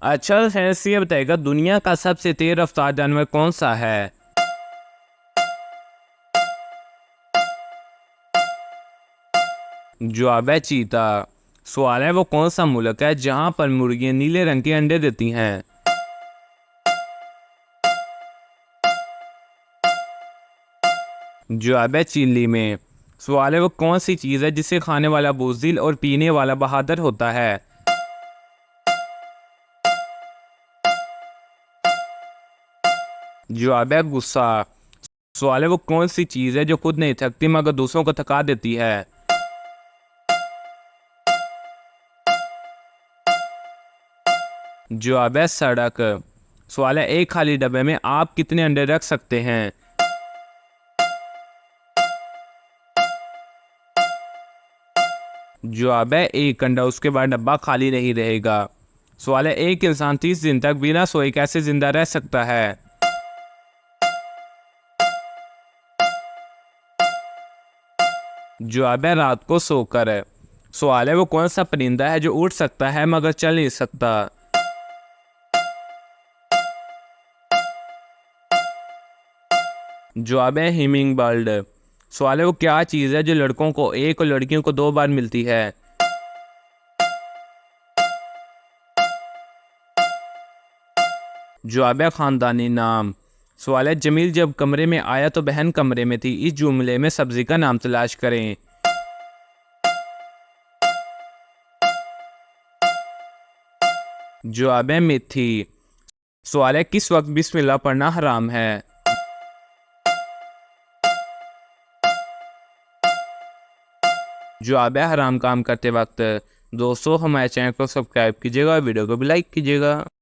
अच्छा साइंस ये बताएगा दुनिया का सबसे तेज रफ्तार जानवर कौन सा है। जवाब है चीता। सवाल है वो कौन सा मुल्क है जहां पर मुर्गियां नीले रंग के अंडे देती हैं। जवाब है चिली में। सवाल है वो कौन सी चीज़ है जिसे खाने वाला बुज़दिल और पीने वाला बहादुर होता है। जवाब है गुस्सा। सवाल है वो कौन सी चीज़ है जो खुद नहीं थकती मगर दूसरों को थका देती है। जवाब है सड़क। सवाल है एक खाली डब्बे में आप कितने अंडे रख सकते हैं। जवाब है एक अंडा, उसके बाद डब्बा खाली नहीं रहेगा। सवाल है एक इंसान 30 दिन तक बिना सोए कैसे जिंदा रह सकता है। जवाब है रात को सोकर। सवाल है वो कौन सा परिंदा है जो उड़ सकता है मगर चल नहीं सकता। जवाब है हिमिंग बर्ड। सवाल है वो क्या चीज़ है जो लड़कों को एक और लड़कियों को 2 बार मिलती है। जवाब है खानदानी नाम। सवाल है जमील जब कमरे में आया तो बहन कमरे में थी, इस जुमले में सब्जी का नाम तलाश करें। जवाब है मेथी। सवाल है किस वक्त बिस्मिल्लाह पढ़ना हराम है। जवाब है हराम काम करते वक्त। दोस्तों हमारे चैनल को सब्सक्राइब कीजिएगा, वीडियो को भी लाइक कीजिएगा।